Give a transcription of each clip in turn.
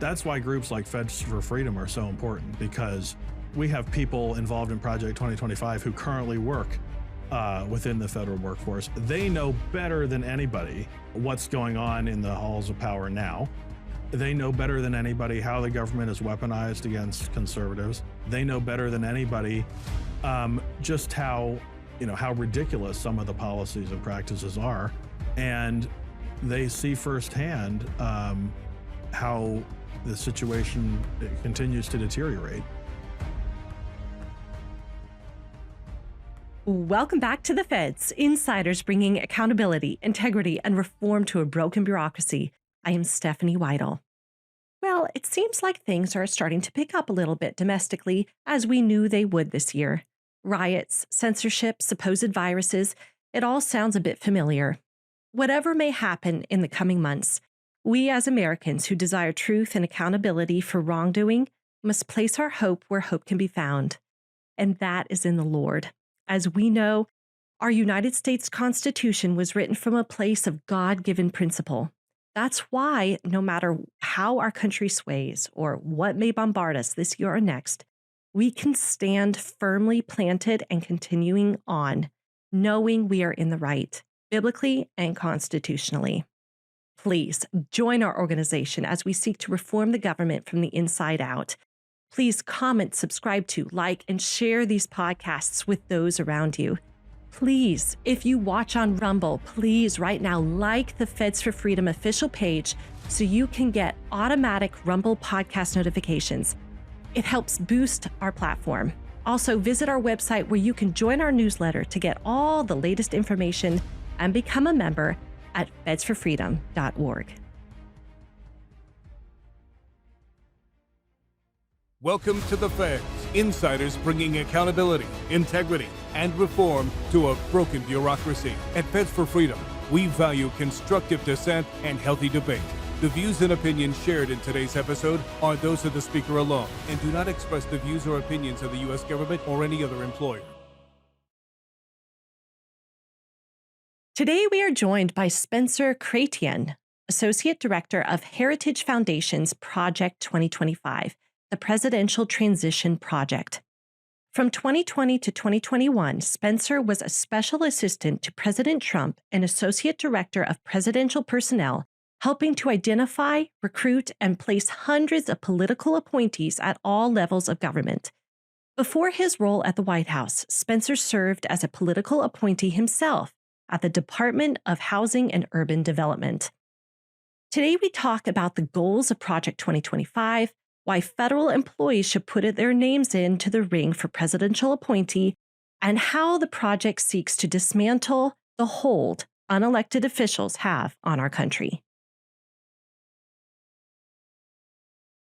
That's why groups like Feds for Freedom are so important, because we have people involved in Project 2025 who currently work within the federal workforce. They know better than anybody what's going on in the halls of power now. They know better than anybody how the government is weaponized against conservatives. They know better than anybody just how ridiculous some of the policies and practices are, and they see firsthand how the situation continues to deteriorate. Welcome back to the Feds, insiders bringing accountability, integrity, and reform to a broken bureaucracy. I am Stephanie Weidel. Well, it seems like things are starting to pick up a little bit domestically, as we knew they would this year. Riots, censorship, supposed viruses, it all sounds a bit familiar. Whatever may happen in the coming months, we as Americans who desire truth and accountability for wrongdoing must place our hope where hope can be found, and that is in the Lord. As we know, our United States Constitution was written from a place of God-given principle. That's why, no matter how our country sways or what may bombard us this year or next, we can stand firmly planted and continuing on, knowing we are in the right, biblically and constitutionally. Please join our organization as we seek to reform the government from the inside out. Please comment, subscribe to, like, and share these podcasts with those around you. Please, if you watch on Rumble, please right now like the Feds for Freedom official page so you can get automatic Rumble podcast notifications. It helps boost our platform. Also, visit our website where you can join our newsletter to get all the latest information and become a member at fedsforfreedom.org. Welcome to the Feds, insiders bringing accountability, integrity, and reform to a broken bureaucracy. At Feds for Freedom, we value constructive dissent and healthy debate. The views and opinions shared in today's episode are those of the speaker alone and do not express the views or opinions of the U.S. government or any other employer. Today, we are joined by Spencer Chretien, Associate Director of Heritage Foundation's Project 2025, the Presidential Transition Project. From 2020 to 2021, Spencer was a special assistant to President Trump and Associate Director of Presidential Personnel, helping to identify, recruit, and place hundreds of political appointees at all levels of government. Before his role at the White House, Spencer served as a political appointee himself at the Department of Housing and Urban Development. Today, we talk about the goals of Project 2025, why federal employees should put their names into the ring for presidential appointee, and how the project seeks to dismantle the hold unelected officials have on our country.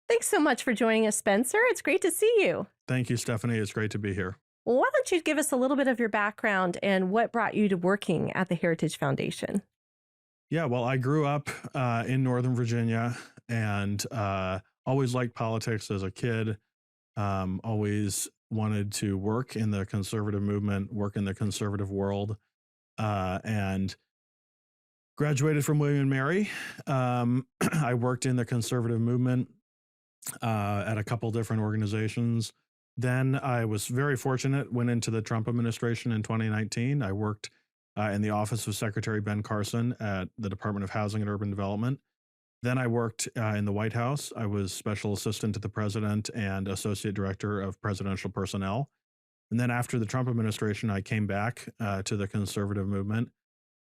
Thanks so much for joining us, Spencer. It's great to see you. Thank you, Stephanie. It's great to be here. Well, why don't you give us a little bit of your background and what brought you to working at the Heritage Foundation? Yeah, well, I grew up in Northern Virginia and always liked politics as a kid. Always wanted to work in the conservative movement, work in the conservative world, and graduated from William and Mary. I worked in the conservative movement at a couple different organizations. Then I was very fortunate, went into the Trump administration in 2019. I worked in the office of Secretary Ben Carson at the Department of Housing and Urban Development. Then I worked in the White House. I was special assistant to the president and associate director of presidential personnel. And then after the Trump administration, I came back to the conservative movement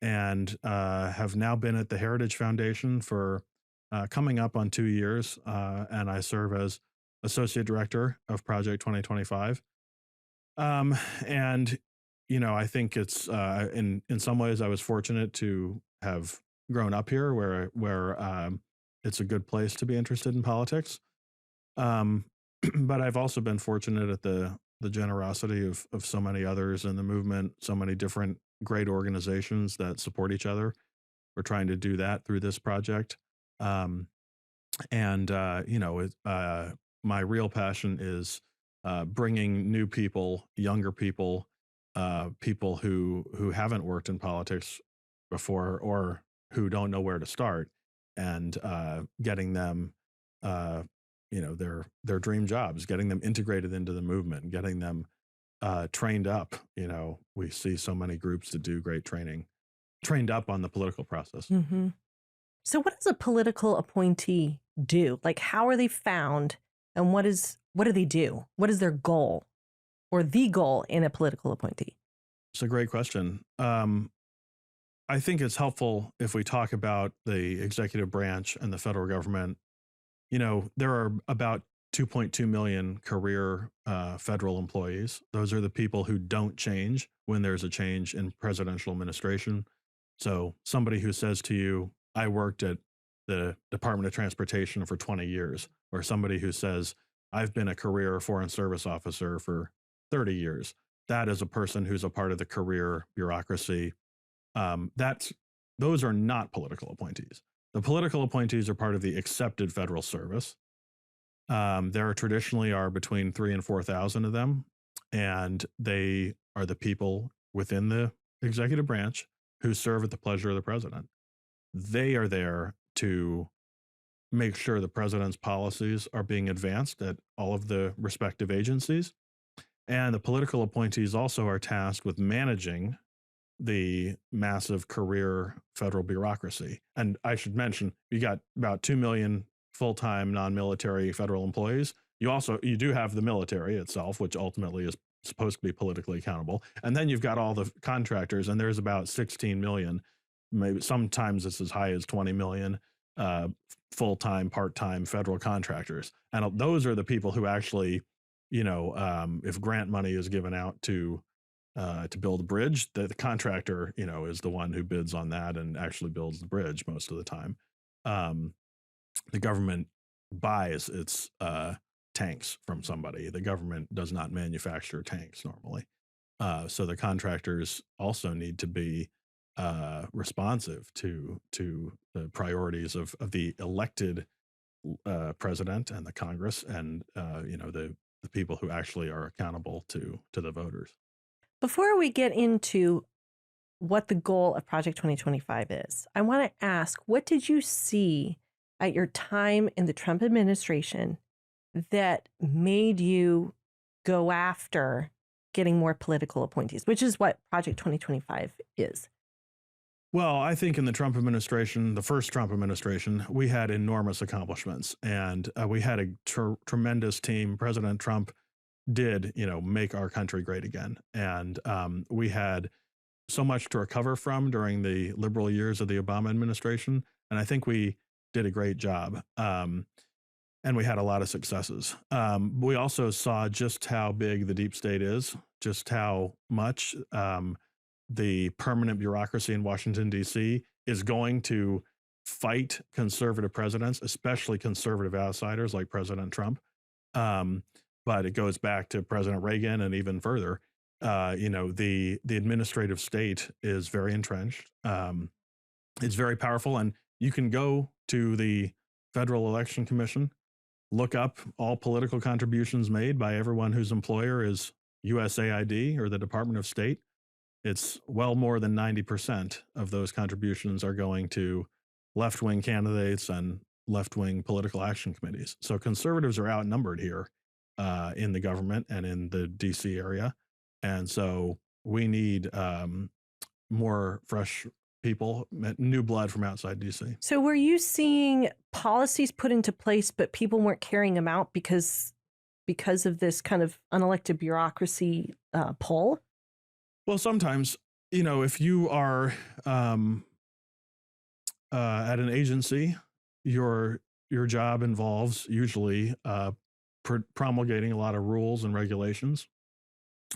and have now been at the Heritage Foundation for coming up on 2 years. And I serve as associate director of Project 2025. And, I think it's in some ways I was fortunate to have grown up here where it's a good place to be interested in politics. But I've also been fortunate at the generosity of so many others in the movement, so many different great organizations that support each other. We're trying to do that through this project. My real passion is bringing new people, younger people, people who haven't worked in politics before or who don't know where to start, and getting them uh, their dream jobs, getting them integrated into the movement, getting them trained up. We see so many groups that do great training, trained up on the political process. Hmm. So, what does a political appointee do? Like, how are they found, and what do they do? What is their goal, or the goal in a political appointee? It's a great question. I think it's helpful if we talk about the executive branch and the federal government. There are about 2.2 million career federal employees. Those are the people who don't change when there's a change in presidential administration. So somebody who says to you, I worked at the Department of Transportation for 20 years, or somebody who says, I've been a career Foreign Service officer for 30 years. That is a person who's a part of the career bureaucracy. That's Those are not political appointees. The political appointees are part of the accepted federal service. There traditionally are between 3,000 and 4,000 of them, and they are the people within the executive branch who serve at the pleasure of the president. They are there to make sure the president's policies are being advanced at all of the respective agencies. And the political appointees also are tasked with managing the massive career federal bureaucracy. And I should mention, you got about 2 million full-time non-military federal employees. You do have the military itself, which ultimately is supposed to be politically accountable. And then you've got all the contractors, and there's about 16 million, maybe sometimes it's as high as 20 million full-time, part-time federal contractors. And those are the people who actually, if grant money is given out to build a bridge, the contractor, is the one who bids on that and actually builds the bridge most of the time. The government buys its tanks from somebody. The government does not manufacture tanks normally. So the contractors also need to be responsive to the priorities of the elected president and the Congress, and the people who actually are accountable to the voters. Before we get into what the goal of Project 2025 is, I want to ask, what did you see at your time in the Trump administration that made you go after getting more political appointees, which is what Project 2025 is? Well, I think in the Trump administration, the first Trump administration, we had enormous accomplishments, and we had a tremendous team. President Trump did, make our country great again. And we had so much to recover from during the liberal years of the Obama administration. And I think we did a great job. And we had a lot of successes. We also saw just how big the deep state is, just how much the permanent bureaucracy in Washington, D.C. is going to fight conservative presidents, especially conservative outsiders like President Trump. But it goes back to President Reagan and even further. The administrative state is very entrenched. It's very powerful, and you can go to the Federal Election Commission, look up all political contributions made by everyone whose employer is USAID or the Department of State. It's well more than 90% of those contributions are going to left-wing candidates and left-wing political action committees. So conservatives are outnumbered here in the government and in the DC area. And so we need more fresh people, new blood from outside DC. So were you seeing policies put into place, but people weren't carrying them out because of this kind of unelected bureaucracy pull? Well, sometimes, if you are at an agency, your job involves usually promulgating a lot of rules and regulations.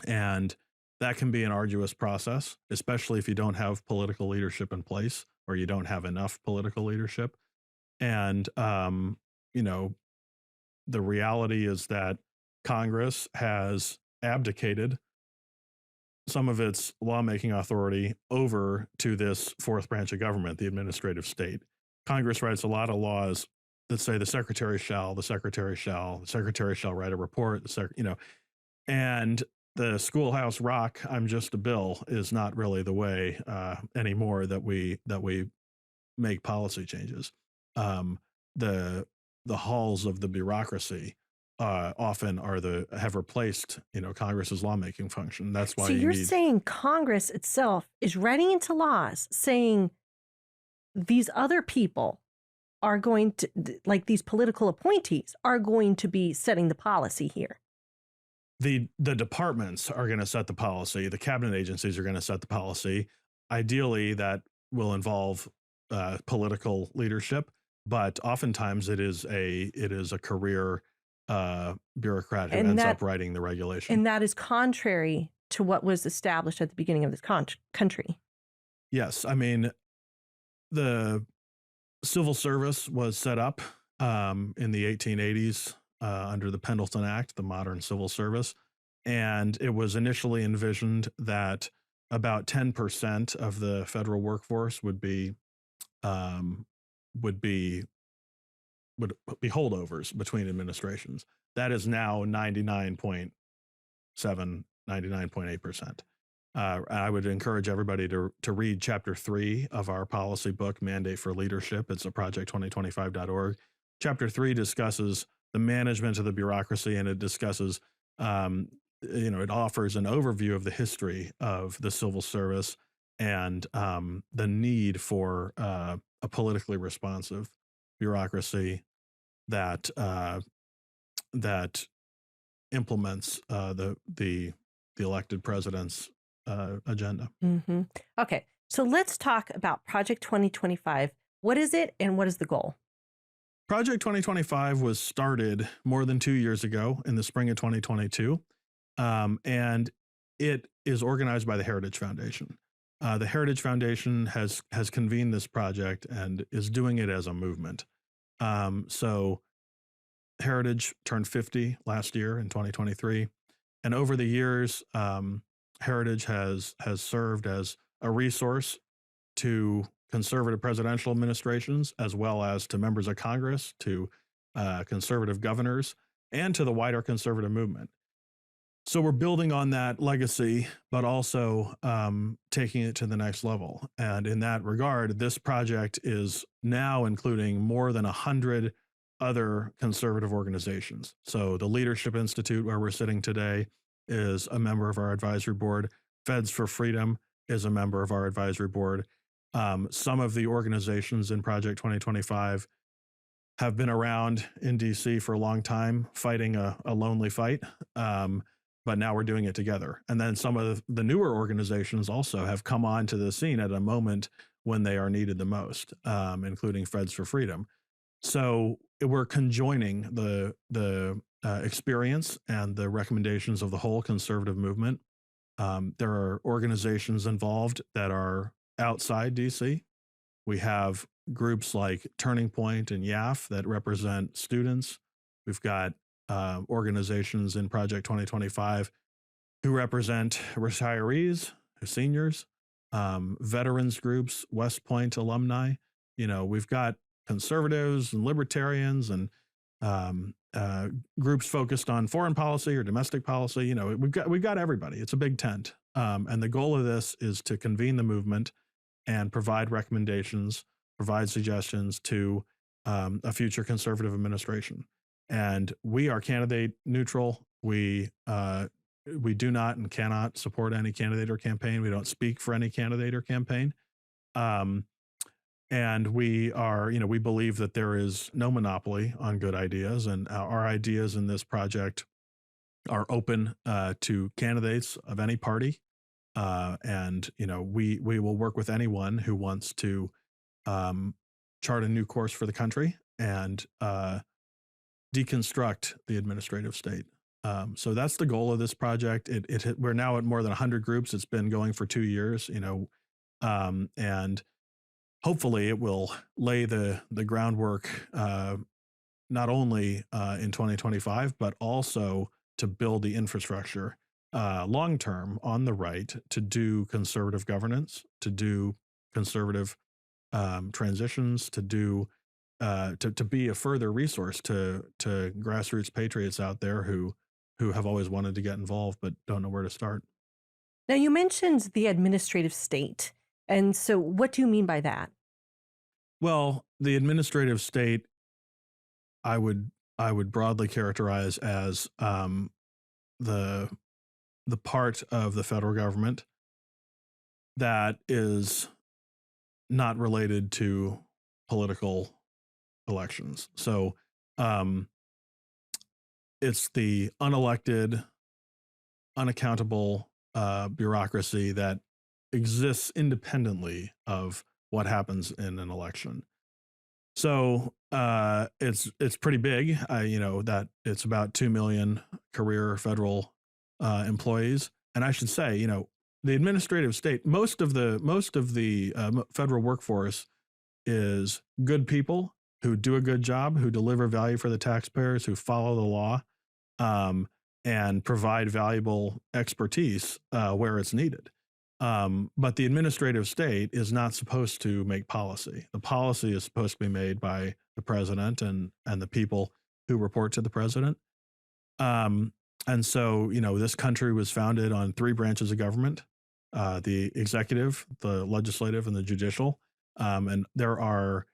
And that can be an arduous process, especially if you don't have political leadership in place or you don't have enough political leadership. And, the reality is that Congress has abdicated some of its lawmaking authority over to this fourth branch of government, the administrative state. Congress writes a lot of laws that say the secretary shall write a report, and the schoolhouse rock, I'm just a bill, is not really the way anymore that we make policy changes. The the halls of the bureaucracy often have replaced, Congress's lawmaking function. That's why So you you're need saying Congress itself is writing into laws saying these other people are going to, like these political appointees, are going to be setting the policy here. the departments are going to set the policy. The cabinet agencies are going to set the policy. Ideally, that will involve political leadership, but oftentimes it is a career bureaucrat who And ends that up writing the regulation. and that is contrary to what was established at the beginning of this country. Yes, I mean the civil service was set up in the 1880s under the Pendleton Act, the modern civil service, and it was initially envisioned that about 10% of the federal workforce um, would be would be holdovers between administrations. That is now 99.7, 99.8%. I would encourage everybody to read chapter 3 of our policy book, Mandate for Leadership. It's at project2025.org. Chapter 3 discusses the management of the bureaucracy, and it discusses, it offers an overview of the history of the civil service and the need for a politically responsive bureaucracy that that implements the elected president's agenda. Mm-hmm. Okay, so let's talk about Project 2025. What is it, and what is the goal? Project 2025 was started more than 2 years ago in the spring of 2022, and it is organized by the Heritage Foundation. The Heritage Foundation has convened this project and is doing it as a movement. So Heritage turned 50 last year in 2023, and over the years, Heritage has served as a resource to conservative presidential administrations, as well as to members of Congress, to conservative governors, and to the wider conservative movement. So we're building on that legacy, but also taking it to the next level. And in that regard, this project is now including more than 100 other conservative organizations. So the Leadership Institute, where we're sitting today, is a member of our advisory board. Feds for Freedom is a member of our advisory board. Some of the organizations in Project 2025 have been around in DC for a long time, fighting a lonely fight. But now we're doing it together. And then some of the newer organizations also have come onto the scene at a moment when they are needed the most, including Feds for Freedom. So we're conjoining the experience and the recommendations of the whole conservative movement. There are organizations involved that are outside DC. We have groups like Turning Point and YAF that represent students. We've got organizations in Project 2025 who represent retirees, seniors, veterans groups, West Point alumni. We've got conservatives and libertarians and groups focused on foreign policy or domestic policy. We've got everybody. It's a big tent. And the goal of this is to convene the movement and provide recommendations, provide suggestions to a future conservative administration. And we are candidate neutral. We do not and cannot support any candidate or campaign. We don't speak for any candidate or campaign. And we believe that there is no monopoly on good ideas, and our ideas in this project are open to candidates of any party. And we will work with anyone who wants to chart a new course for the country and deconstruct the administrative state. So that's the goal of this project. We're now at more than 100 groups. It's been going for 2 years, and hopefully it will lay the groundwork not only in 2025, but also to build the infrastructure long term on the right to do conservative governance, to do conservative transitions, to do to be a further resource to grassroots patriots out there who have always wanted to get involved but don't know where to start. Now, you mentioned the administrative state. And so what do you mean by that? Well, the administrative state I would broadly characterize as the the part of the federal government that is not related to political elections. So um, it's the unelected, unaccountable bureaucracy that exists independently of what happens in an election. So it's pretty big. You know that it's about 2 million career federal employees, and I should say, you know, the administrative state, most of the federal workforce is good people who do a good job, who deliver value for the taxpayers, who follow the law, um, and provide valuable expertise where it's needed. But the administrative state is not supposed to make policy. The policy is supposed to be made by the president and the people who report to the president. Um, and so, you know, this country was founded on three branches of government: the executive, the legislative, and the judicial. And there are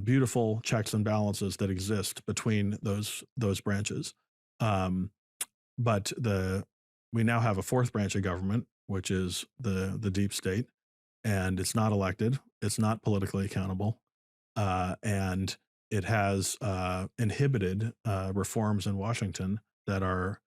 beautiful checks and balances that exist between those branches. Um, but we now have a fourth branch of government, which is the deep state, and it's not elected, it's not politically accountable, and it has inhibited reforms in Washington that are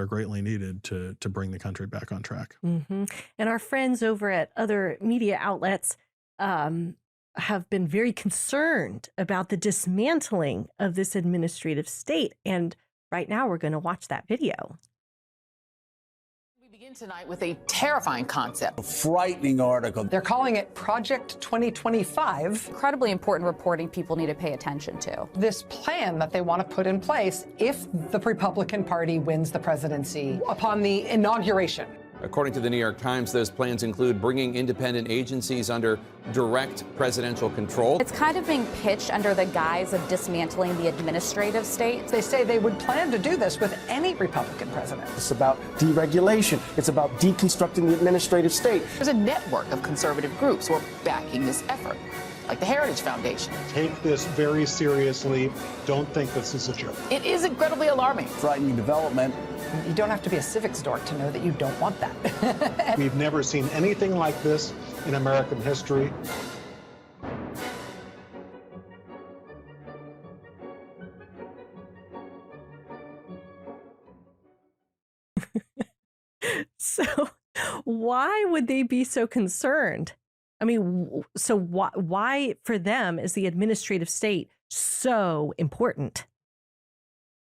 greatly needed to bring the country back on track. Hmm. And our friends over at other media outlets um, have been very concerned about the dismantling of this administrative state. And right now we're going to watch that video. We begin tonight with a terrifying concept. A frightening article. They're calling it Project 2025. Incredibly important reporting people need to pay attention to. This plan that they want to put in place if the Republican Party wins the presidency upon the inauguration. According to the New York Times, those plans include bringing independent agencies under direct presidential control. It's kind of being pitched under the guise of dismantling the administrative state. They say they would plan to do this with any Republican president. It's about deregulation. It's about deconstructing the administrative state. There's a network of conservative groups who are backing this effort, like the Heritage Foundation. Take this very seriously. Don't think this is a joke. It is incredibly alarming. Frightening development. You don't have to be a civics dork to know that you don't want that. We've never seen anything like this in American history. So why would they be so concerned? I mean, so why for them is the administrative state so important?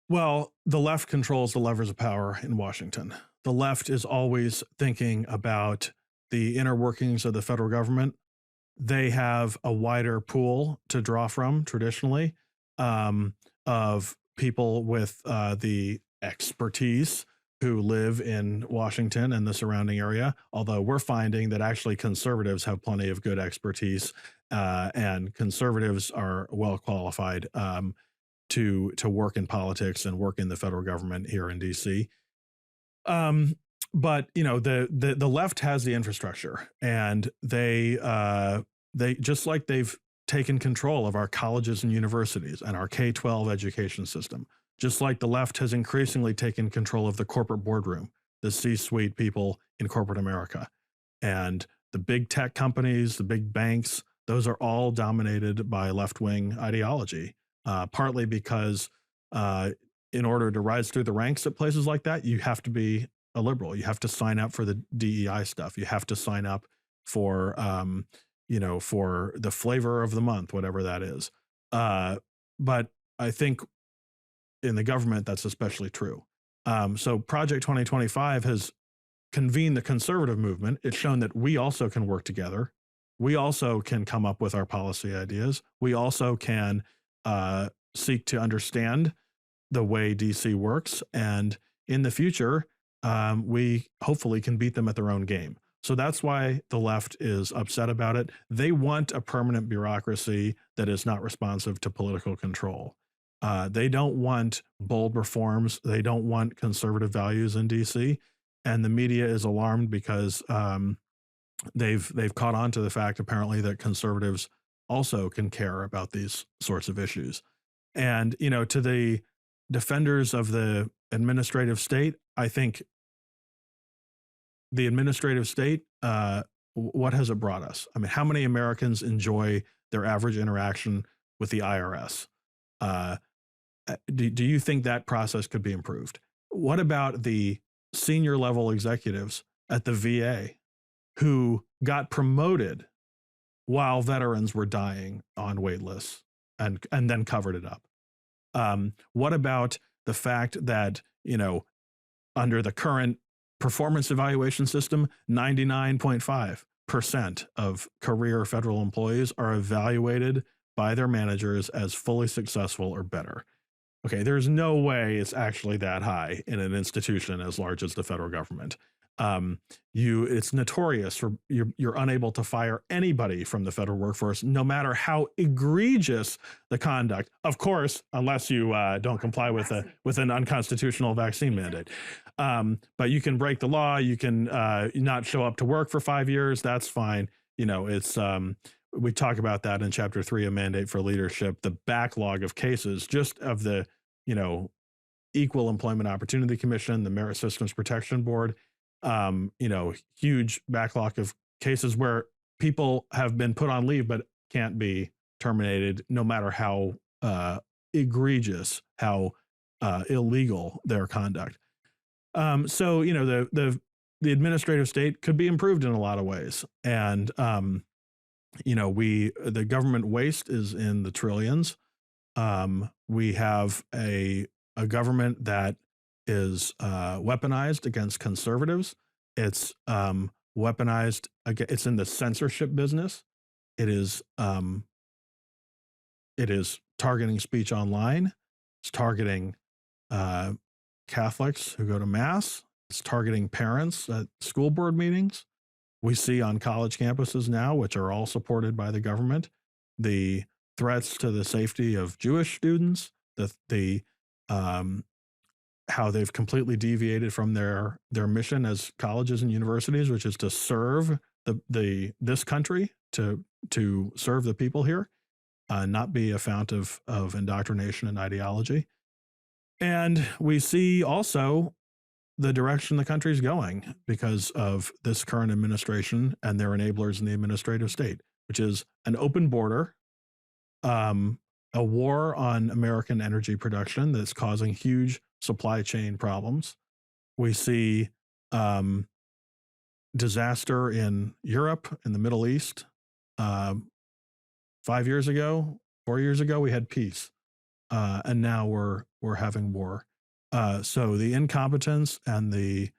Well, the left controls the levers of power in Washington. The left is always thinking about the inner workings of the federal government. They have a wider pool to draw from traditionally of people with the expertise who live in Washington and the surrounding area, although we're finding that actually conservatives have plenty of good expertise and conservatives are well qualified to work in politics and work in the federal government here in DC. But you know, the left has the infrastructure, and they just like they've taken control of our colleges and universities and our K-12 education system, just like the left has increasingly taken control of the corporate boardroom, the C-suite people in corporate America, and the big tech companies, the big banks. Those are all dominated by left-wing ideology. Partly because in order to rise through the ranks at places like that, you have to be a liberal. You have to sign up for the DEI stuff. You have to sign up for, for the flavor of the month, whatever that is. But I think in the government, that's especially true. So Project 2025 has convened the conservative movement. It's shown that we also can work together. We also can come up with our policy ideas. We also can seek to understand the way DC works. And in the future, we hopefully can beat them at their own game. So that's why the left is upset about it. They want a permanent bureaucracy that is not responsive to political control. They don't want bold reforms. They don't want conservative values in DC. And the media is alarmed because they've caught on to the fact, apparently, that conservatives also can care about these sorts of issues. And, to the defenders of the administrative state, I think the administrative state, what has it brought us? I mean, how many Americans enjoy their average interaction with the IRS? Do you think that process could be improved? What about the senior level executives at the VA who got promoted while veterans were dying on wait lists and then covered it up? What about the fact that, under the current performance evaluation system, 99.5% of career federal employees are evaluated by their managers as fully successful or better? Okay, there's no way it's actually that high in an institution as large as the federal government. It's notorious for you're unable to fire anybody from the federal workforce, no matter how egregious the conduct. Of course, unless you don't comply with an unconstitutional vaccine mandate. But you can break the law. You can not show up to work for 5 years. That's fine. We talk about that in Chapter 3 of Mandate for Leadership, the backlog of cases, just of the, Equal Employment Opportunity Commission, the Merit Systems Protection Board, huge backlog of cases where people have been put on leave but can't be terminated, no matter how egregious, how illegal their conduct. So, the administrative state could be improved in a lot of ways. And, the government waste is in the trillions. We have a government that is weaponized against conservatives. It's weaponized. It's in the censorship business. It is targeting speech online. It's targeting Catholics who go to mass. It's targeting parents at school board meetings. We see on college campuses now, which are all supported by the government, the threats to the safety of Jewish students, how they've completely deviated from their mission as colleges and universities, which is to serve this country, to serve the people here, not be a fount of indoctrination and ideology. And we see also the direction the country's going because of this current administration and their enablers in the administrative state, which is an open border, a war on American energy production that's causing huge supply chain problems. We see disaster in Europe, in the Middle East. 5 years ago, 4 years ago, we had peace, and now we're having war. So the incompetence and the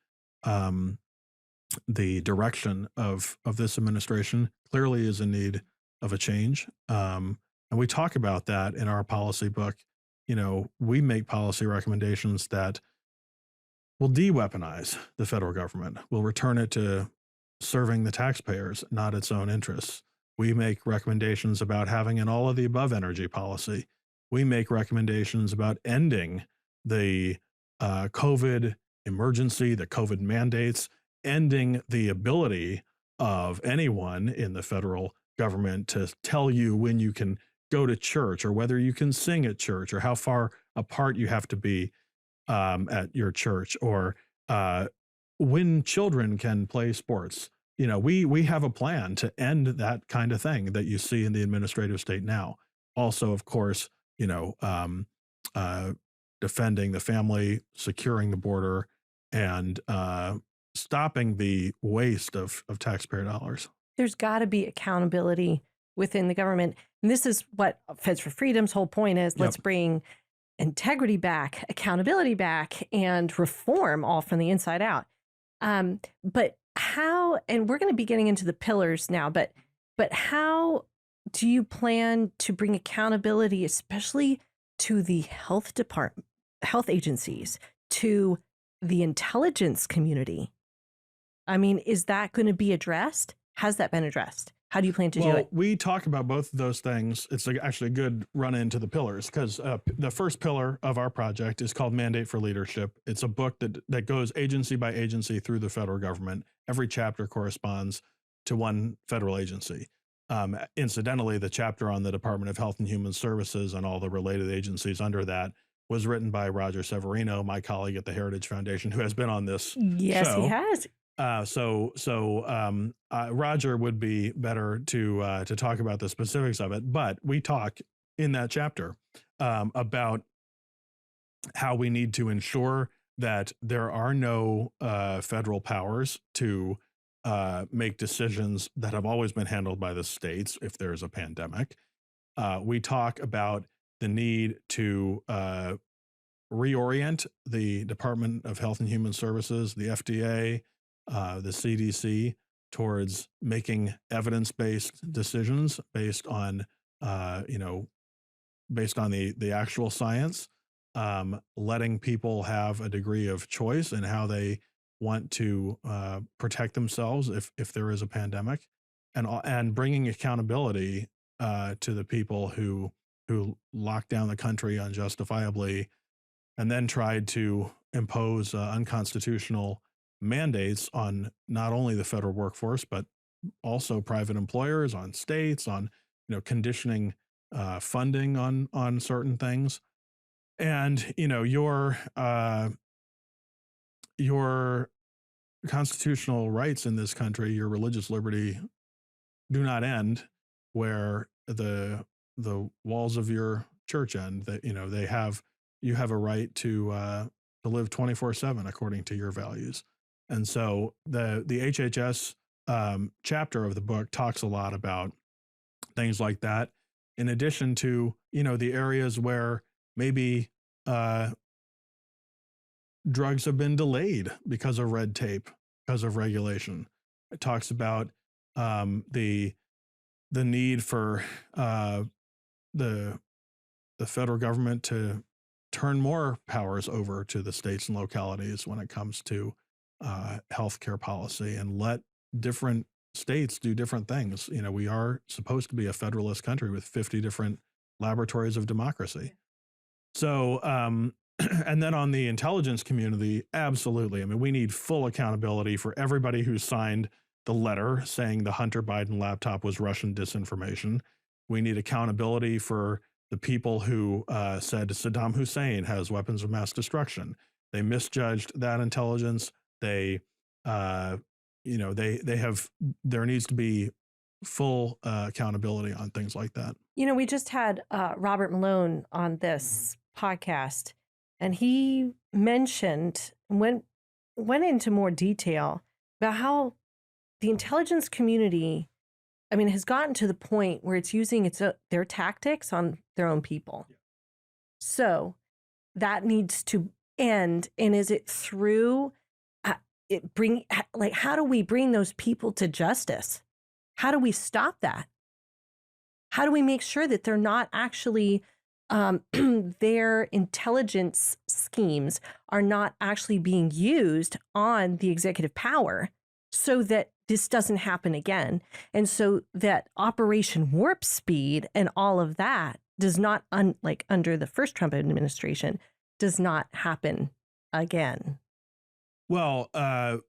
direction of this administration clearly is in need of a change. And we talk about that in our policy book. We make policy recommendations that will de-weaponize the federal government, will return it to serving the taxpayers, not its own interests. We make recommendations about having an all of the above energy policy. We make recommendations about ending the COVID emergency, the COVID mandates, ending the ability of anyone in the federal government to tell you when you can go to church or whether you can sing at church or how far apart you have to be at your church or when children can play sports. We have a plan to end that kind of thing that you see in the administrative state now. Also, of course, defending the family, securing the border, and stopping the waste of taxpayer dollars. There's got to be accountability within the government. And this is what Feds for Freedom's whole point is. Let's bring integrity back, accountability back, and reform all from the inside out. But how, and we're going to be getting into the pillars now, but how do you plan to bring accountability, especially to the health department, health agencies, to the intelligence community? I mean, is that going to be addressed? Has that been addressed? How do you plan to do it? We talk about both of those things. It's actually a good run into the pillars because the first pillar of our project is called Mandate for Leadership. It's a book that goes agency by agency through the federal government. Every chapter corresponds to one federal agency. Incidentally, the chapter on the Department of Health and Human Services and all the related agencies under that was written by Roger Severino, my colleague at the Heritage Foundation, who has been on this Yes, he show. has. Roger would be better to talk about the specifics of it, but we talk in that chapter about how we need to ensure that there are no federal powers to make decisions that have always been handled by the states if there's a pandemic. We talk about the need to reorient the Department of Health and Human Services, the FDA, the CDC, towards making evidence-based decisions based on, based on the actual science, letting people have a degree of choice in how they want to protect themselves if there is a pandemic, and bringing accountability to the people who locked down the country unjustifiably and then tried to impose unconstitutional mandates on not only the federal workforce but also private employers, on states, on conditioning funding on certain things. And your constitutional rights in this country, your religious liberty, do not end where the walls of your church end. That you have a right to live 24/7 according to your values. And so the HHS chapter of the book talks a lot about things like that, in addition to the areas where maybe drugs have been delayed because of red tape, because of regulation. It talks about the need for the federal government to turn more powers over to the states and localities when it comes to healthcare policy, and let different states do different things. We are supposed to be a federalist country with 50 different laboratories of democracy. So, and then on the intelligence community, absolutely. I mean, we need full accountability for everybody who signed the letter saying the Hunter Biden laptop was Russian disinformation. We need accountability for the people who said Saddam Hussein has weapons of mass destruction. They misjudged that intelligence. There needs to be full accountability on things like that. We just had Robert Malone on this podcast, and he mentioned, went into more detail about how the intelligence community, has gotten to the point where it's using their tactics on their own people. Yeah. So that needs to end. And is it through how do we bring those people to justice? How do we stop that? How do we make sure that they're not actually, their intelligence schemes are not actually being used on the executive power, so that this doesn't happen again? And so that Operation Warp Speed and all of that does not, like under the first Trump administration, does not happen again. Well, the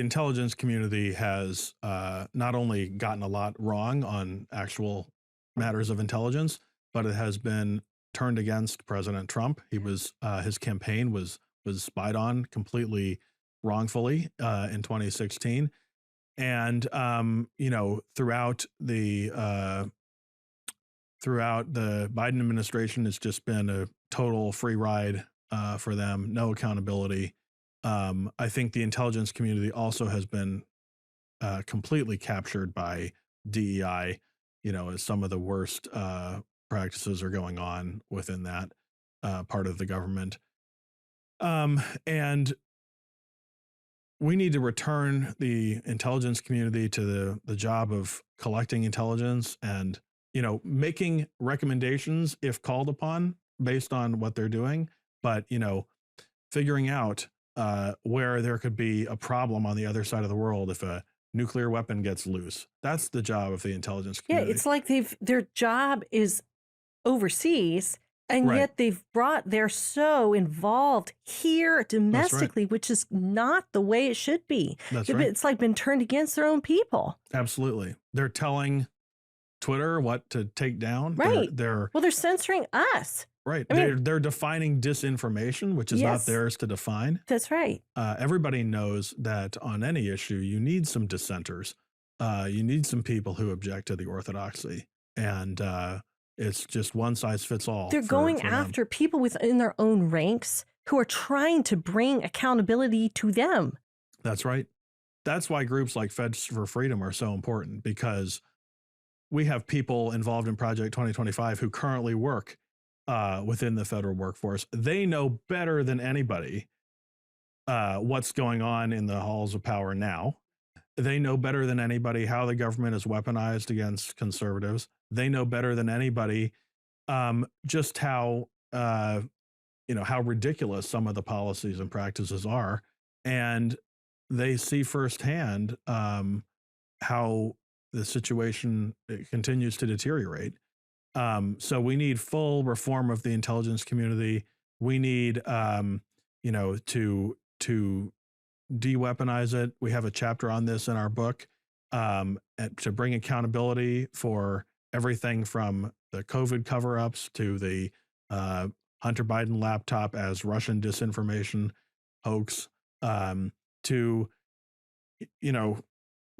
intelligence community has not only gotten a lot wrong on actual matters of intelligence, but it has been turned against President Trump. He was his campaign was spied on completely wrongfully in 2016, and throughout the Biden administration, it's just been a total free ride for them, no accountability. I think the intelligence community also has been completely captured by DEI, as some of the worst practices are going on within that part of the government. And we need to return the intelligence community to the job of collecting intelligence and, making recommendations if called upon based on what they're doing, but, figuring out where there could be a problem on the other side of the world if a nuclear weapon gets loose. That's the job of the intelligence community. Yeah, it's like their job is overseas, And Right. yet they're so involved here That's right. domestically, which is not the way it should be. That's right. It's like been turned against their own people. Absolutely. They're telling Twitter what to take down. Right. They're Well, they're censoring us. right. I mean, They're defining disinformation, which is not yes, theirs to define. that's right. Everybody knows that on any issue, you need some dissenters. You need some people who object to the orthodoxy, and it's just one size fits all. They're going for them. after people within their own ranks who are trying to bring accountability to them. That's right. That's why groups like Feds for Freedom are so important, because we have people involved in Project 2025 who currently work within the federal workforce. They know better than anybody what's going on in the halls of power now. They know better than anybody how the government is weaponized against conservatives. They know better than anybody just how how ridiculous some of the policies and practices are, and they see firsthand how the situation continues to deteriorate. So we need full reform of the intelligence community. We need to de-weaponize it. We have a chapter on this in our book to bring accountability for everything from the COVID cover-ups to the Hunter Biden laptop as Russian disinformation hoax, to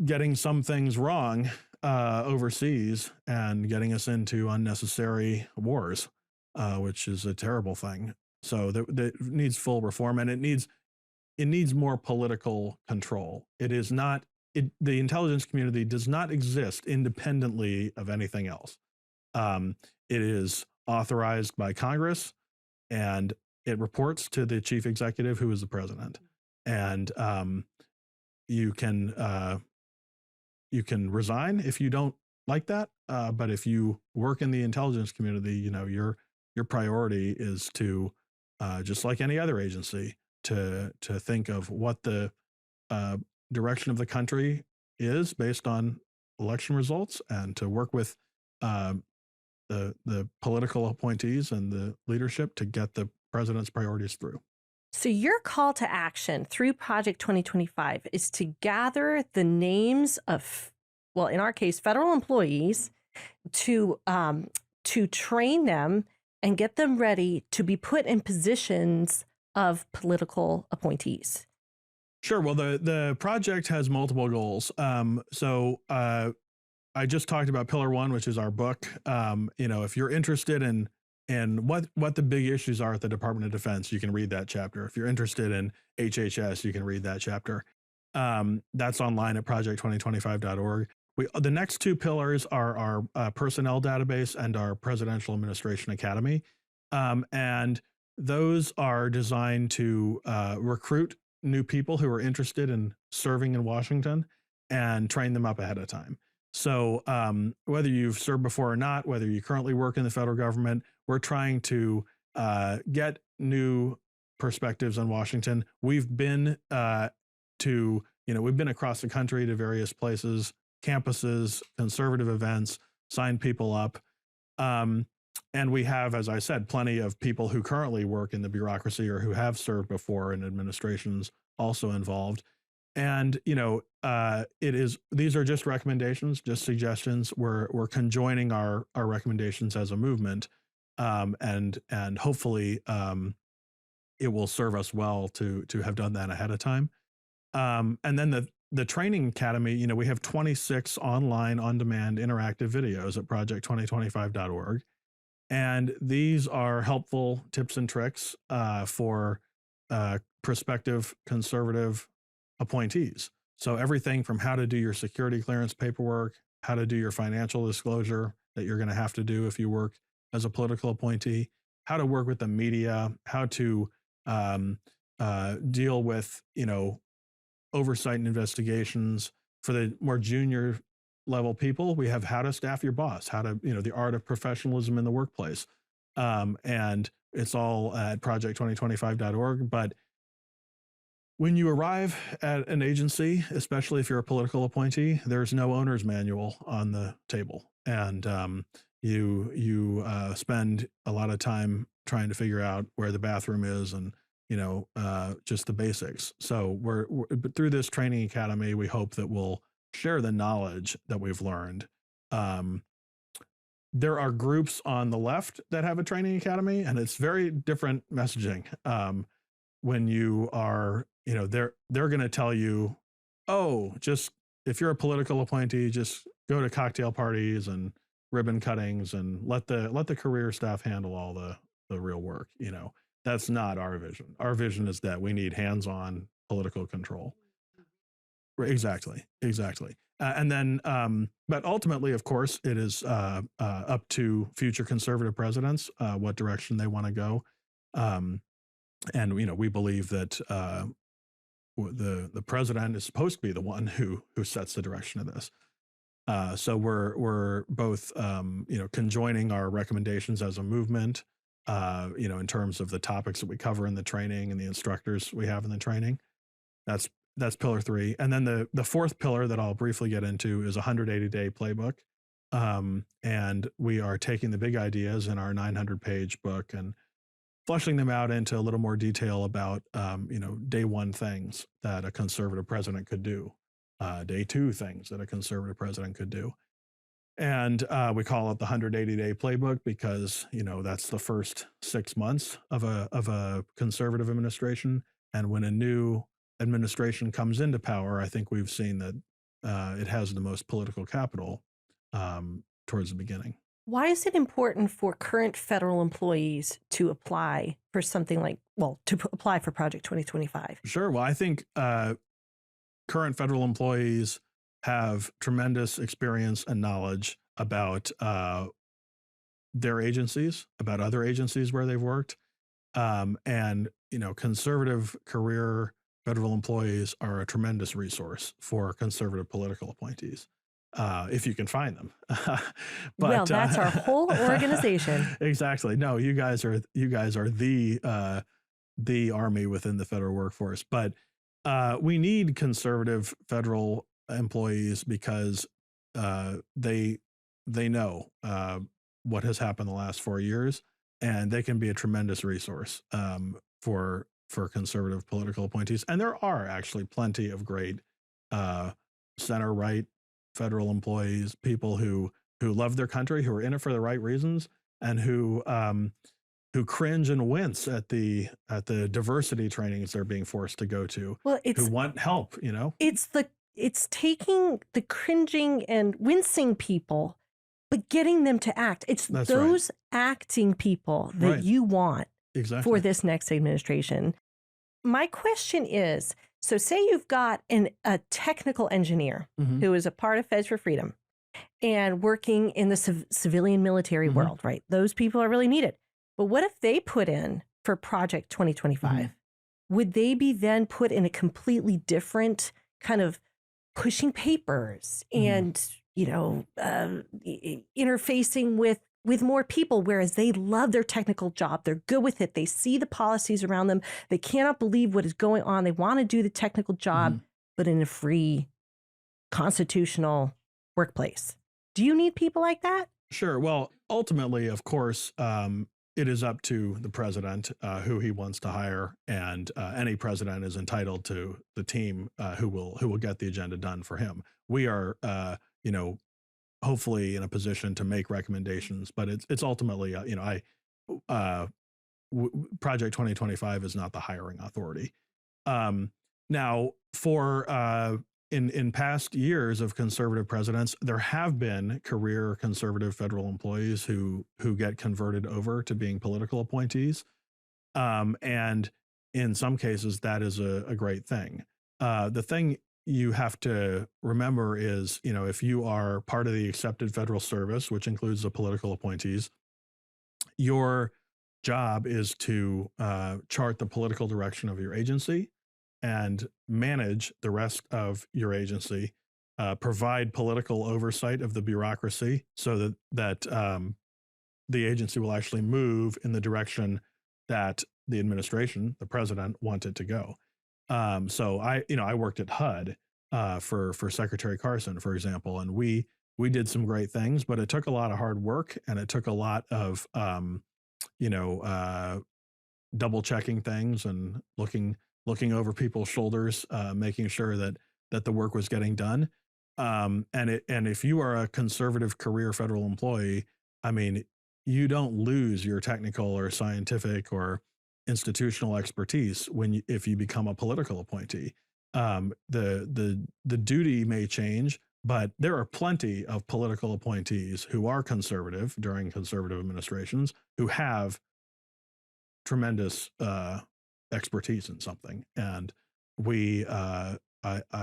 getting some things wrong overseas and getting us into unnecessary wars, which is a terrible thing. So that needs full reform, and it needs more political control. It is not, the intelligence community does not exist independently of anything else. It is authorized by Congress, and it reports to the chief executive, who is the president. And you can resign if you don't like that. But if you work in the intelligence community, your priority is to, just like any other agency, to think of what the direction of the country is based on election results, and to work with the political appointees and the leadership to get the president's priorities through. So your call to action through Project 2025 is to gather the names of, well, in our case, federal employees, to train them and get them ready to be put in positions of political appointees. Sure. Well, the project has multiple goals. I just talked about Pillar 1, which is our book. If you're interested in what the big issues are at the Department of Defense, you can read that chapter. If you're interested in HHS, you can read that chapter. That's online at project2025.org. The next two pillars are our personnel database and our Presidential Administration Academy. And those are designed to recruit new people who are interested in serving in Washington and train them up ahead of time. So whether you've served before or not, whether you currently work in the federal government, we're trying to get new perspectives on Washington. We've been we've been across the country to various places, campuses, conservative events, signed people up. And we have, as I said, plenty of people who currently work in the bureaucracy or who have served before in administrations also involved. And, these are just recommendations, just suggestions. We're conjoining our recommendations as a movement. And hopefully it will serve us well to have done that ahead of time. And then the training academy, we have 26 online on-demand interactive videos at project2025.org. And these are helpful tips and tricks for prospective conservative appointees. So everything from how to do your security clearance paperwork, how to do your financial disclosure that you're going to have to do if you work as a political appointee, how to work with the media, how to deal with, oversight and investigations. For the more junior level people, we have how to staff your boss, how to, the art of professionalism in the workplace. And it's all at project2025.org. But when you arrive at an agency, especially if you're a political appointee, there's no owner's manual on the table. And, You spend a lot of time trying to figure out where the bathroom is and just the basics. So but through this training academy, we hope that we'll share the knowledge that we've learned. Um, there are groups on the left that have a training academy, and it's very different messaging. When you are, they're going to tell you, oh, just if you're a political appointee, just go to cocktail parties and ribbon cuttings and let the career staff handle all the real work. That's not our vision. Our vision is that we need hands-on political control. Exactly. And then, but ultimately, of course, it is up to future conservative presidents what direction they want to go. And we believe that the president is supposed to be the one who sets the direction of this. So we're both conjoining our recommendations as a movement, in terms of the topics that we cover in the training and the instructors we have in the training. That's pillar 3. And then the fourth pillar that I'll briefly get into is a 180-day playbook. And we are taking the big ideas in our 900-page book and fleshing them out into a little more detail about, day 1 things that a conservative president could do, day 2 things that a conservative president could do. And we call it the 180-day playbook because, that's the first 6 months of a conservative administration. And when a new administration comes into power, I think we've seen that it has the most political capital towards the beginning. Why is it important for current federal employees to apply for something to apply for Project 2025? Sure. Well, I think current federal employees have tremendous experience and knowledge about their agencies, about other agencies where they've worked. And, conservative career federal employees are a tremendous resource for conservative political appointees. If you can find them. But that's our whole organization. Exactly. No, you guys are the army within the federal workforce. But we need conservative federal employees because they know what has happened the last 4 years, and they can be a tremendous resource for conservative political appointees. And there are actually plenty of great center-right federal employees, people who love their country, who are in it for the right reasons, and who cringe and wince at the diversity trainings they're being forced to go to. Well, who want help. It's taking the cringing and wincing people, but getting them to act. That's those acting people that you want for this next administration. My question is, so say you've got a technical engineer who is a part of Feds for Freedom and working in the civilian military world, right? Those people are really needed. But what if they put in for Project 2025? Would they be then put in a completely different kind of pushing papers and, interfacing with more people, whereas they love their technical job. They're good with it. They see the policies around them. They cannot believe what is going on. They want to do the technical job, but in a free, constitutional workplace. Do you need people like that? Sure. Well, ultimately, of course, it is up to the president who he wants to hire, and any president is entitled to the team who will get the agenda done for him. We are, hopefully in a position to make recommendations, but it's ultimately, Project 2025 is not the hiring authority. Now, for in past years of conservative presidents, there have been career conservative federal employees who get converted over to being political appointees, and in some cases that is a great thing. The thing you have to remember is, if you are part of the accepted federal service, which includes the political appointees, your job is to chart the political direction of your agency and manage the rest of your agency, provide political oversight of the bureaucracy so that the agency will actually move in the direction that the administration, the president, wanted to go. So I worked at HUD for Secretary Carson, for example, and we we did some great things, but it took a lot of hard work, and it took a lot of, you know, double checking things and looking over people's shoulders, making sure that the work was getting done. And if you are a conservative career federal employee, I mean, you don't lose your technical or scientific or institutional expertise if you become a political appointee. The duty may change, but there are plenty of political appointees who are conservative during conservative administrations who have tremendous expertise in something. And I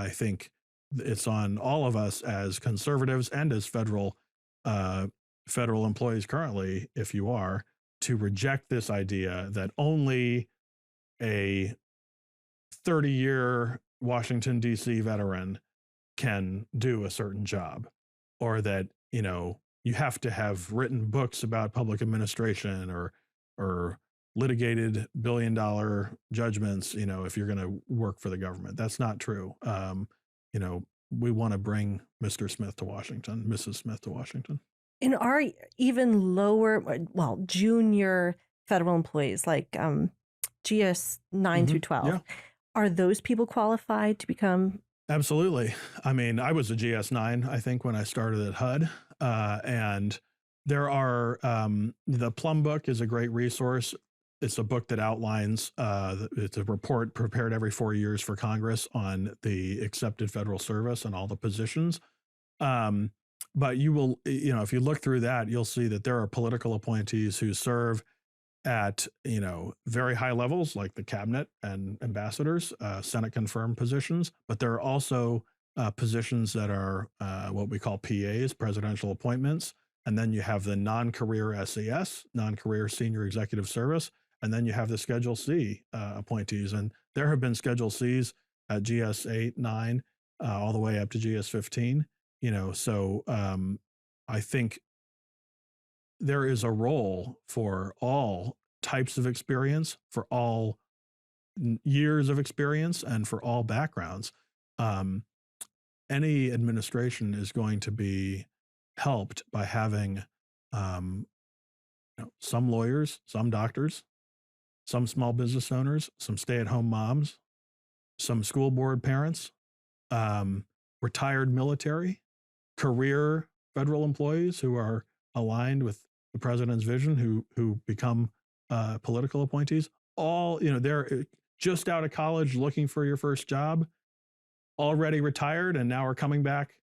think it's on all of us as conservatives and as federal employees currently, if you are, to reject this idea that only a 30-year Washington, D.C. veteran can do a certain job, or that, you know, you have to have written books about public administration or litigated billion-dollar judgments, you know, if you're going to work for the government. That's not true. You know, we want to bring Mr. Smith to Washington, Mrs. Smith to Washington. And are even lower, well, junior federal employees like GS 9 through 12, Yeah. are those people qualified to become? Absolutely. I mean, I was a GS9, I think, when I started at HUD. And there are, the Plum Book is a great resource. It's a book that outlines, it's a report prepared every 4 years for Congress on the accepted federal service and all the positions. But you will, you know, if you look through that, you'll see that there are political appointees who serve at, you know, very high levels like the cabinet and ambassadors, Senate confirmed positions. But there are also positions that are what we call PAs, presidential appointments. And then you have the non-career SES, non-career senior executive service. And then you have the Schedule C appointees. And there have been Schedule Cs at GS 8, 9, all the way up to GS 15. You know, so I think there is a role for all types of experience, for all years of experience, and for all backgrounds. Any administration is going to be helped by having you know, some lawyers, some doctors, some small business owners, some stay-at-home moms, some school board parents, retired military, career federal employees who are aligned with the president's vision, who become political appointees. All, you know, they're just out of college looking for your first job, already retired, and now are coming back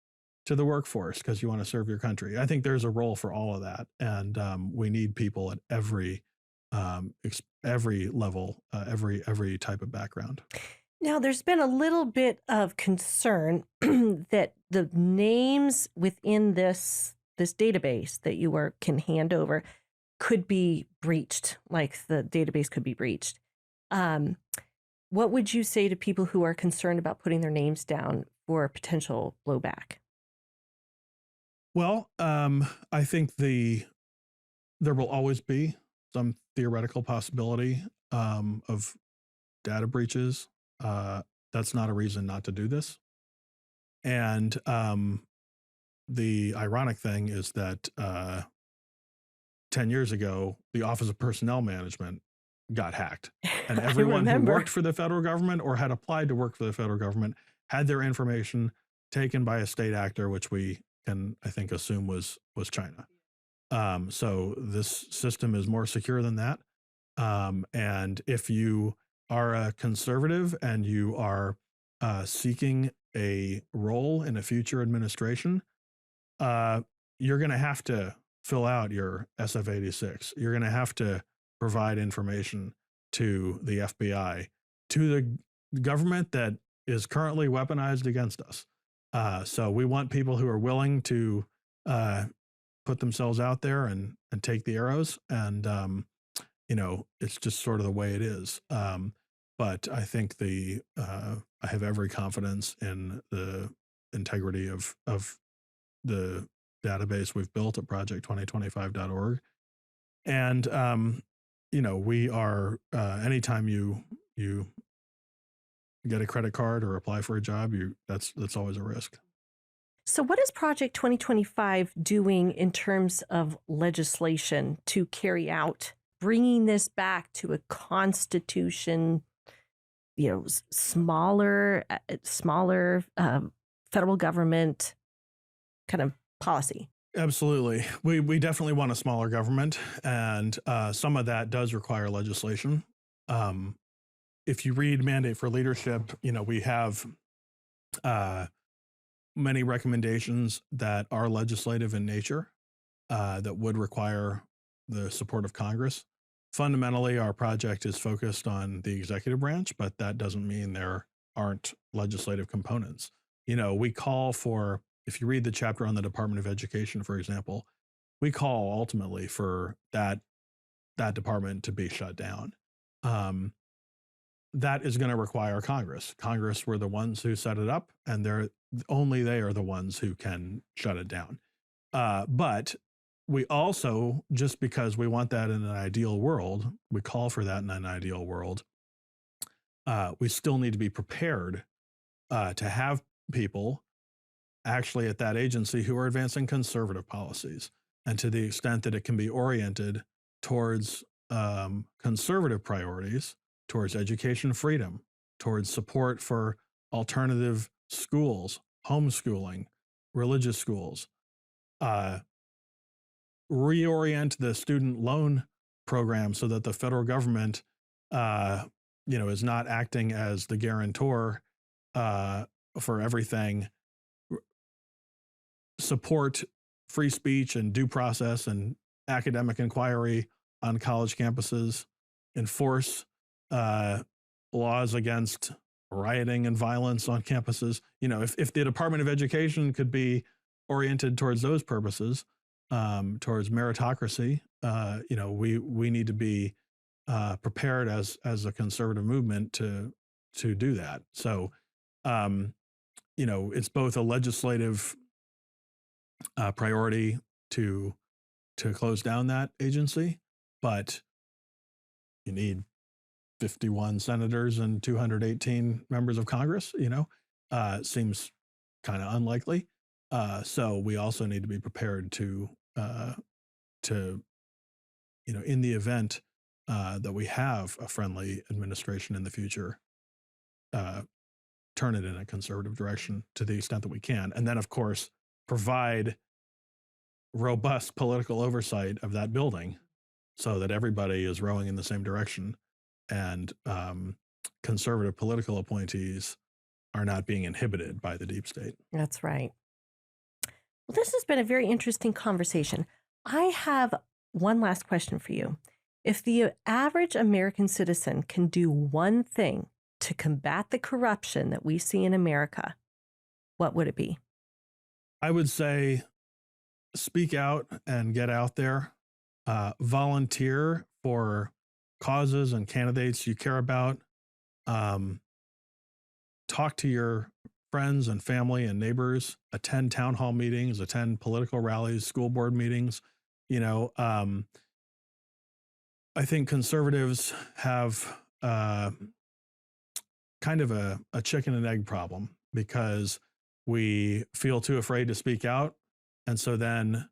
to the workforce because you want to serve your country. I think there's a role for all of that, and we need people at every level, every type of background. Now, there's been a little bit of concern that the names within this database that you can hand over could be breached, like the database could be breached. What would you say to people who are concerned about putting their names down for potential blowback? Well, I think there will always be some theoretical possibility of data breaches. That's not a reason not to do this. And the ironic thing is that 10 years ago, the Office of Personnel Management got hacked. And everyone who worked for the federal government or had applied to work for the federal government had their information taken by a state actor, which we can, I think, assume was China. So this system is more secure than that. And if you are a conservative and you are seeking a role in a future administration, you're going to have to fill out your SF-86. You're going to have to provide information to the FBI, to the government that is currently weaponized against us. So we want people who are willing to put themselves out there and take the arrows. And, you know, it's just sort of the way it is. But I think I have every confidence in the integrity of the database we've built at project2025.org. And, you know, we are, anytime you get a credit card or apply for a job, that's always a risk. So, what is Project 2025 doing in terms of legislation to carry out bringing this back to a constitution, smaller federal government kind of policy? Absolutely. We definitely want a smaller government, and some of that does require legislation. Um, if you read Mandate for Leadership, we have many recommendations that are legislative in nature that would require the support of Congress. Fundamentally, our project is focused on the executive branch, but that doesn't mean there aren't legislative components. We call for, if you read the chapter on the Department of Education, for example, we call ultimately for that department to be shut down. That is going to require Congress. Congress were the ones who set it up, and they are the ones who can shut it down. But we also, just because we want that in an ideal world, we call for that in an ideal world, we still need to be prepared to have people actually at that agency who are advancing conservative policies. And to the extent that it can be oriented towards conservative priorities, towards education freedom, towards support for alternative schools, homeschooling, religious schools, reorient the student loan program so that the federal government, is not acting as the guarantor for everything. Support free speech and due process and academic inquiry on college campuses. Enforce laws against rioting and violence on campuses. If the Department of Education could be oriented towards those purposes, towards meritocracy, we need to be prepared as a conservative movement to do that. So, it's both a legislative priority to close down that agency, but you need 51 senators and 218 members of Congress. Seems kind of unlikely. So we also need to be prepared to in the event that we have a friendly administration in the future, turn it in a conservative direction to the extent that we can. And then, of course, provide robust political oversight of that building so that everybody is rowing in the same direction, and conservative political appointees are not being inhibited by the deep state. That's right. Well, this has been a very interesting conversation. I have one last question for you. If the average American citizen can do one thing to combat the corruption that we see in America, what would it be? I would say speak out and get out there. Volunteer for causes and candidates you care about. Talk to your friends and family and neighbors. Attend town hall meetings. Attend political rallies, school board meetings. I think conservatives have kind of a chicken and egg problem, because we feel too afraid to speak out, and so then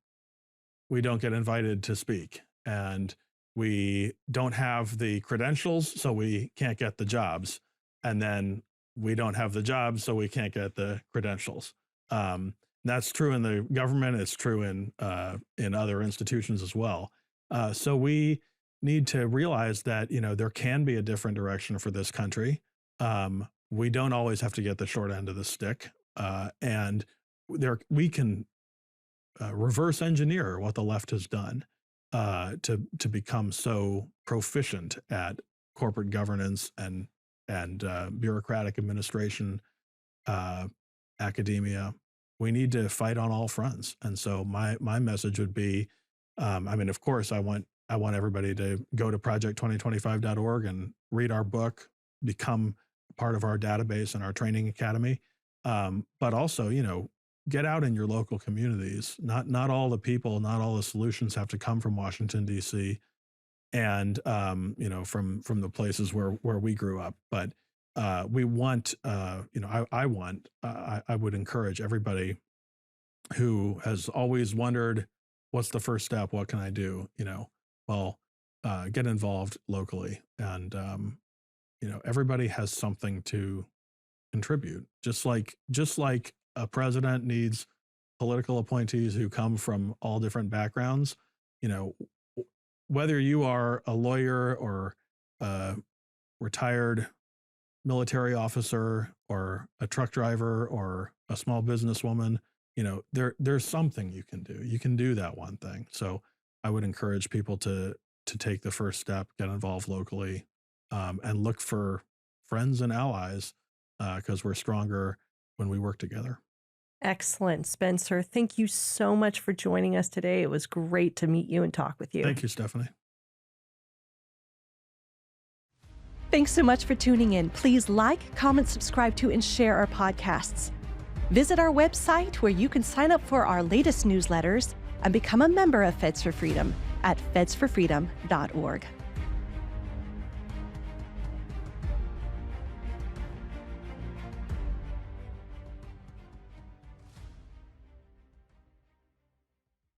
we don't get invited to speak, and we don't have the credentials, so we can't get the jobs, and then we don't have the jobs, so we can't get the credentials. That's true in the government. It's true in other institutions as well. So we need to realize that there can be a different direction for this country. We don't always have to get the short end of the stick, and we can reverse engineer what the left has done to become so proficient at corporate governance and bureaucratic administration, academia. We need to fight on all fronts. And so my message would be, of course, I want everybody to go to project2025.org and read our book, become part of our database and our training academy. But also, get out in your local communities. Not all the people, not all the solutions have to come from Washington, D.C. and from the places where we grew up. But we want, I would encourage everybody who has always wondered, what's the first step? What can I do? Well, get involved locally. And, everybody has something to contribute. Just like a president needs political appointees who come from all different backgrounds, whether you are a lawyer or a retired military officer or a truck driver or a small businesswoman, there's something you can do. You can do that one thing. So I would encourage people to take the first step, get involved locally, and look for friends and allies, because we're stronger when we work together. Excellent, Spencer. Thank you so much for joining us today. It was great to meet you and talk with you. Thank you, Stephanie. Thanks so much for tuning in. Please like, comment, subscribe to, and share our podcasts. Visit our website where you can sign up for our latest newsletters and become a member of Feds for Freedom at fedsforfreedom.org.